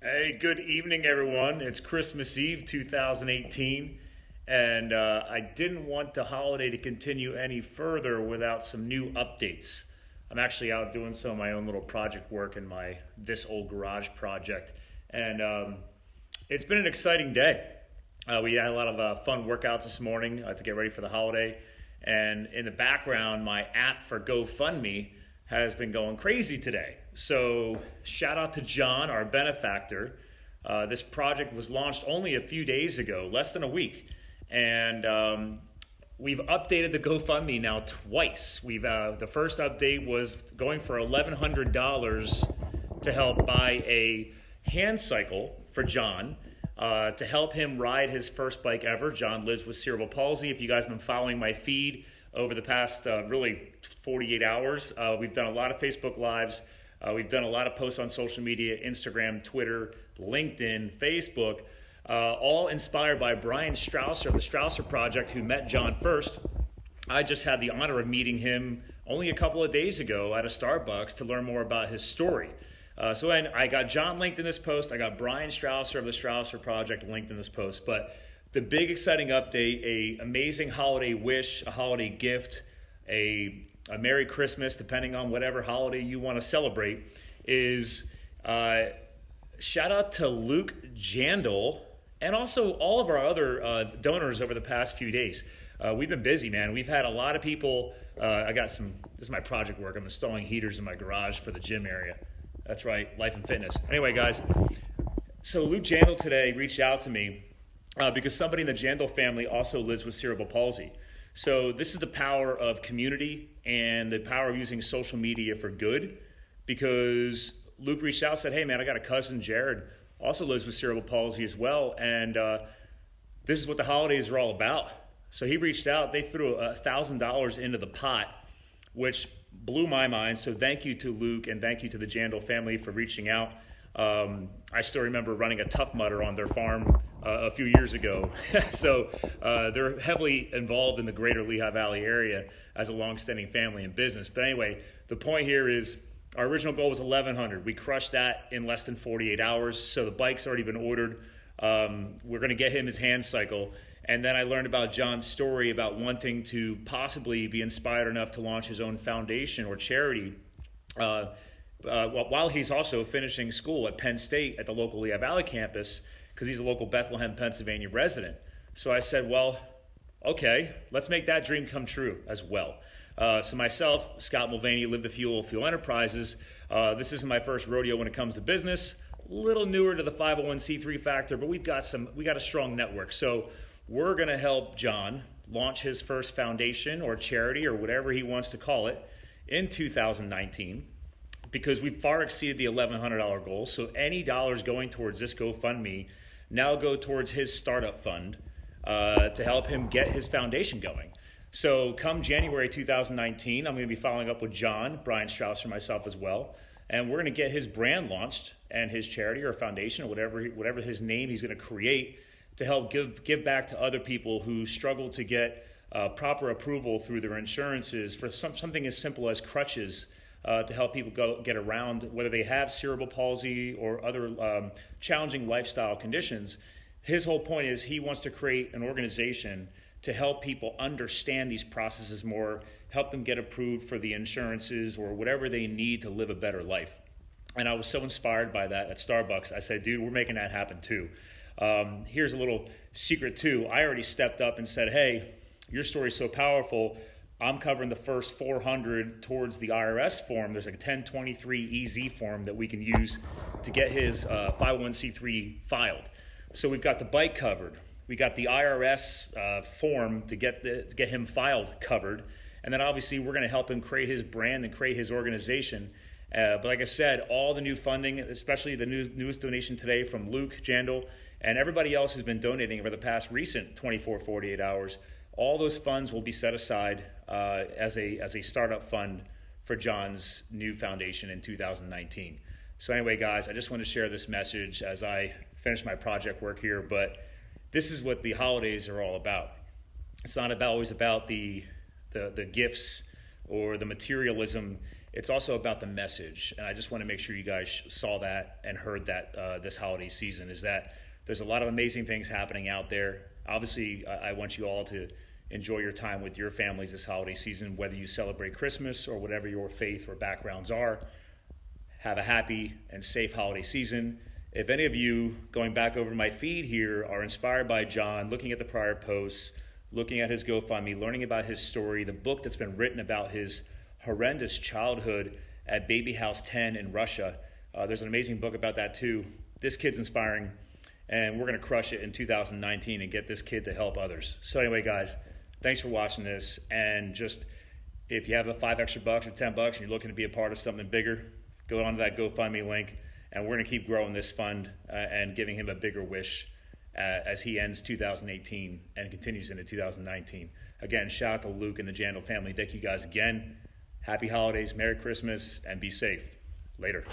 Hey, good evening, everyone. It's Christmas Eve 2018, and I didn't want the holiday to continue any further without some new updates. I'm actually out doing some of my own little project work in my This Old Garage project, and it's been an exciting day. We had a lot of fun workouts this morning to get ready for the holiday, and in the background, my app for GoFundMe has been going crazy today. So shout out to John, our benefactor. This project was launched only a few days ago, less than a week. And we've updated the GoFundMe now twice. The first update was going for $1,100 to help buy a HandCycle for John, to help him ride his first bike ever. John lives with cerebral palsy. If you guys have been following my feed over the past really 48 hours, we've done a lot of Facebook Lives. We've done a lot of posts on social media, Instagram, Twitter, LinkedIn, Facebook, all inspired by Brian Strauser of the Strauser Project, who met John first. I just had the honor of meeting him only a couple of days ago at a Starbucks to learn more about his story. So I got John linked in this post. I got Brian Strauser of the Strauser Project linked in this post. But the big exciting update, a amazing holiday wish, a holiday gift, a Merry Christmas, depending on whatever holiday you want to celebrate, is shout out to Luke Jandal and also all of our other donors over the past few days. We've been busy, man. We've had a lot of people. This is my project work. I'm installing heaters in my garage for the gym area. That's right, life and fitness. Anyway, guys, so Luke Jandal today reached out to me because somebody in the Jandal family also lives with cerebral palsy. So this is the power of community and the power of using social media for good, because Luke reached out and said, hey man, I got a cousin, Jared, also lives with cerebral palsy as well, and this is what the holidays are all about. So he reached out, they threw $1,000 into the pot, which blew my mind. So thank you to Luke and thank you to the Jandal family for reaching out. I still remember running a Tough Mudder on their farm a few years ago. So they're heavily involved in the greater Lehigh Valley area as a long-standing family and business. But anyway, the point here is our original goal was 1,100. We crushed that in less than 48 hours. So the bike's already been ordered. We're going to get him his HandCycle. And then I learned about John's story about wanting to possibly be inspired enough to launch his own foundation or charity while he's also finishing school at Penn State at the local Lehigh Valley campus, because he's a local Bethlehem, Pennsylvania resident. So I said, well, okay, let's make that dream come true as well. So myself, Scott Mulvaney, Live the Fuel Enterprises. This isn't my first rodeo when it comes to business. A little newer to the 501c3 factor, but we got a strong network. So we're going to help John launch his first foundation or charity or whatever he wants to call it in 2019, because we've far exceeded the $1,100 goal. So any dollars going towards this GoFundMe now go towards his startup fund to help him get his foundation going. So come January 2019, I'm going to be following up with John, Brian Strauser, myself as well, and we're going to get his brand launched and his charity or foundation or whatever his name he's going to create to help give back to other people who struggle to get proper approval through their insurances for something as simple as crutches to help people get around, whether they have cerebral palsy or other challenging lifestyle conditions. His whole point is he wants to create an organization to help people understand these processes more, help them get approved for the insurances or whatever they need to live a better life. And I was so inspired by that at Starbucks. I said, dude, we're making that happen too. Here's a little secret too. I already stepped up and said, hey, your story's so powerful. I'm covering the first 400 towards the IRS form. There's like a 1023 EZ form that we can use to get his 501c3 filed. So we've got the bike covered. We got the IRS form to get him filed covered. And then obviously we're going to help him create his brand and create his organization. But like I said, all the new funding, especially the newest donation today from Luke Jandal and everybody else who's been donating over the past recent 24, 48 hours, all those funds will be set aside as a startup fund for John's new foundation in 2019. So anyway, guys, I just want to share this message as I finish my project work here, but this is what the holidays are all about. It's not always about the gifts or the materialism. it's also about the message. And I just want to make sure you guys saw that and heard that this holiday season, is that there's a lot of amazing things happening out there. Obviously, I want you all to enjoy your time with your families this holiday season, whether you celebrate Christmas or whatever your faith or backgrounds are. Have a happy and safe holiday season. If any of you, going back over my feed here, are inspired by John, looking at the prior posts, looking at his GoFundMe, learning about his story, the book that's been written about his horrendous childhood at Baby House 10 in Russia, there's an amazing book about that too. This kid's inspiring, and we're going to crush it in 2019 and get this kid to help others. So anyway, guys, thanks for watching this. And just, if you have the $5 extra or $10 and you're looking to be a part of something bigger, go onto that GoFundMe link, and we're going to keep growing this fund and giving him a bigger wish as he ends 2018 and continues into 2019. Again, shout out to Luke and the Jandal family. Thank you guys again. Happy holidays, Merry Christmas, and be safe. Later.